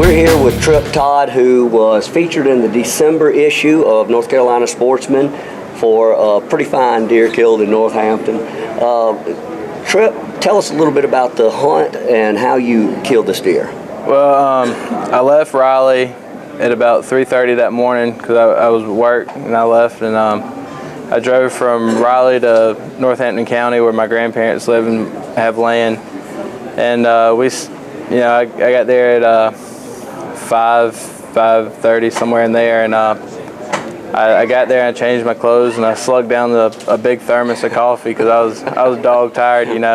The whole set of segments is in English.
We're here with Tripp Todd, who was featured in the December issue of North Carolina Sportsman for a pretty fine deer killed in Northampton. Tripp, tell us a little bit about the hunt and how you killed this deer. Well, I left Raleigh at about 3:30 that morning because I was at work, and I left, and I drove from Raleigh to Northampton County where my grandparents live and have land, and I got there at 5:30, somewhere in there, and I got there and I changed my clothes and I slugged down a big thermos of coffee because I was dog tired, and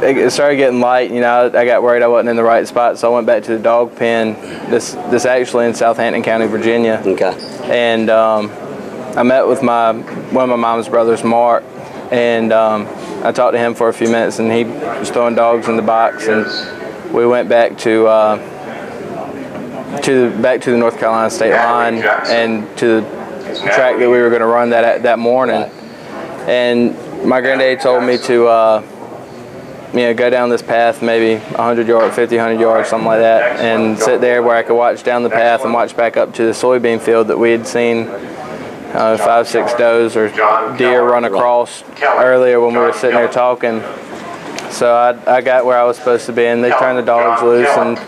it started getting light. I got worried I wasn't in the right spot, so I went back to the dog pen. This actually in Southampton County, Virginia. Okay. And I met with one of my mom's brothers, Mark, and I talked to him for a few minutes, and he was throwing dogs in the box, and we went back to the North Carolina state line and to the track that we were going to run that morning. And my granddaddy told me to go down this path, maybe 100 yards, 50, 100 yards, something like that, and sit there where I could watch down the path and watch back up to the soybean field that we had seen 5, 6 does or deer run across earlier when we were sitting there talking. So I got where I was supposed to be, and they turned the dogs loose, and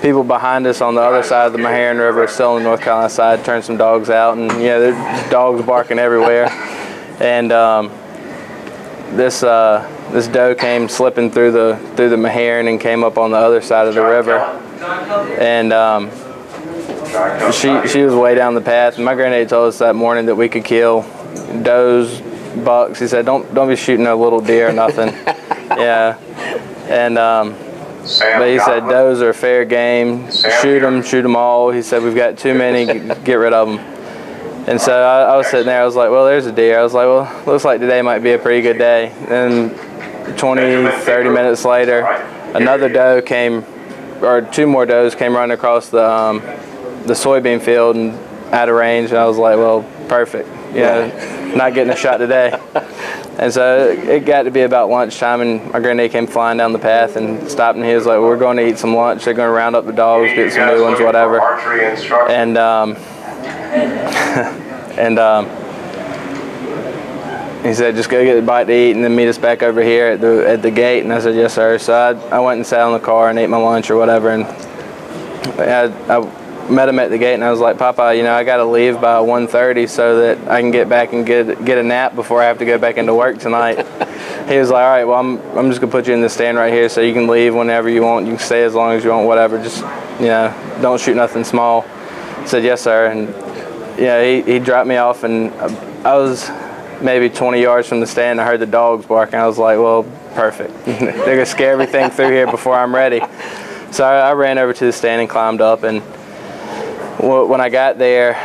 people behind us on the other side of the Maharon River, still on the North Carolina side, turned some dogs out, and there's dogs barking everywhere. And this doe came slipping through the Maharon and came up on the other side of the river, and she was way down the path. And my granddaddy told us that morning that we could kill does, bucks. He said, don't be shooting a little deer or nothing. Yeah. And but he said does are fair game. Shoot them all. He said we've got too many, get rid of them. And so I was sitting there, I was like, well, there's a deer. I was like, well, looks like today might be a pretty good day. And 20, 30 minutes later, another doe came, or 2 more does came running across the soybean field and out of range. And I was like, well, perfect. Not getting a shot today. And so it got to be about lunchtime, and my granddad came flying down the path and stopped, and he was like, well, we're going to eat some lunch. They're going to round up the dogs, get some new ones, whatever. And he said, just go get a bite to eat and then meet us back over here at the gate. And I said, yes, sir. So I went and sat in the car and ate my lunch or whatever. And I met him at the gate, and I was like, Papa, I got to leave by 1:30 so that I can get back and get a nap before I have to go back into work tonight. He was like, all right, well, I'm just going to put you in the stand right here so you can leave whenever you want. You can stay as long as you want, whatever. Just, don't shoot nothing small. I said, yes, sir. And he dropped me off, and I was maybe 20 yards from the stand. I heard the dogs barking. I was like, well, perfect. They're going to scare everything through here before I'm ready. So I ran over to the stand and climbed up, and when I got there,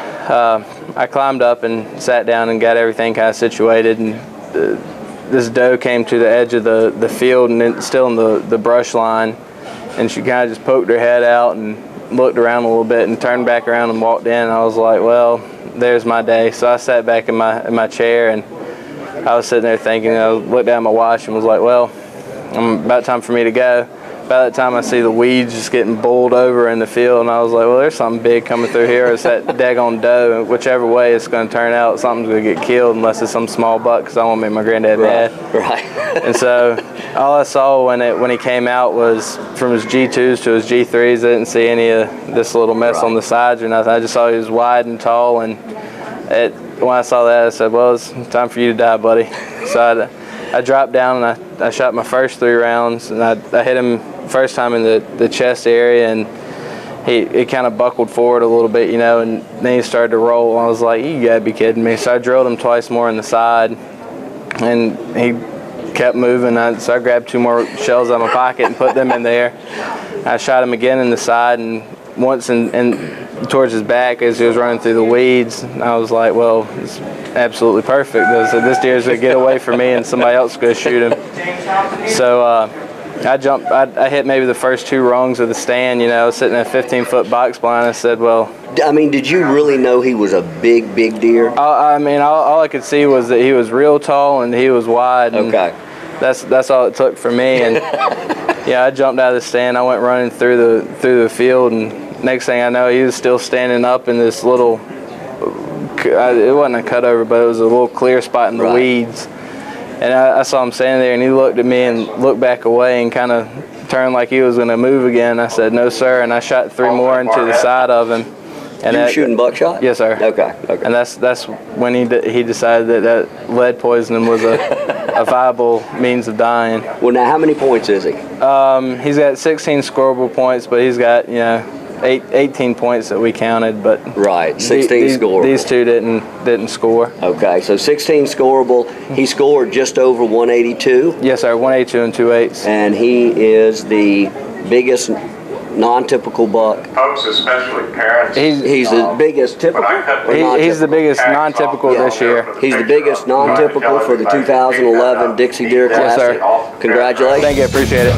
I climbed up and sat down and got everything kind of situated, and this doe came to the edge of the field and still in the brush line, and she kind of just poked her head out and looked around a little bit and turned back around and walked in. And I was like, well, there's my day. So I sat back in my chair, and I was sitting there thinking. I looked down at my watch and was like, well, about time for me to go. By that time, I see the weeds just getting bowled over in the field, and I was like, well, there's something big coming through here. It's that daggone doe, and whichever way it's going to turn out, something's going to get killed unless it's some small buck, because I don't want to make my granddad mad. Right. And so all I saw when he came out was from his G2s to his G3s. I didn't see any of this little mess on the sides or nothing. I just saw he was wide and tall, and when I saw that, I said, well, it's time for you to die, buddy. So I dropped down, and I shot my first 3 rounds, and I hit him first time in the chest area, and he kind of buckled forward a little bit, and then he started to roll. I was like, you gotta be kidding me. So I drilled him twice more in the side, and he kept moving. So I grabbed 2 more shells out of my pocket and put them in there. I shot him again in the side, and once in towards his back as he was running through the weeds. I was like, well, it's absolutely perfect. So this deer's gonna get away from me, and somebody else is gonna shoot him. So I hit maybe the first 2 rungs of the stand, sitting in a 15-foot box blind. I said, well, I mean, did you really know he was a big deer? I mean, all I could see was that he was real tall and he was wide. And okay. That's all it took for me. And Yeah, I jumped out of the stand. I went running through the field, and next thing I know, he was still standing up in this little. It wasn't a cutover, but it was a little clear spot in the weeds. And I saw him standing there, and he looked at me and looked back away and kind of turned like he was going to move again. I said, "No, sir," and I shot 3 more into the side of him. And you were shooting buckshot? Yes, sir. Okay. And that's when he decided that lead poisoning was a viable means of dying. Well, now how many points is he? He's got 16 scoreable points, but he's got 18 points that we counted. But 16 scoreable. These two didn't score. Okay, so 16 scoreable. He scored just over 182. Yes, sir. 182 and 2/8. And he is the biggest non-typical buck. Folks, especially parents. He's the biggest typical. He's the biggest non-typical this year. He's the biggest non-typical for the 2011 Dixie Deer Classic. Yes, sir. Congratulations. Thank you. Appreciate it.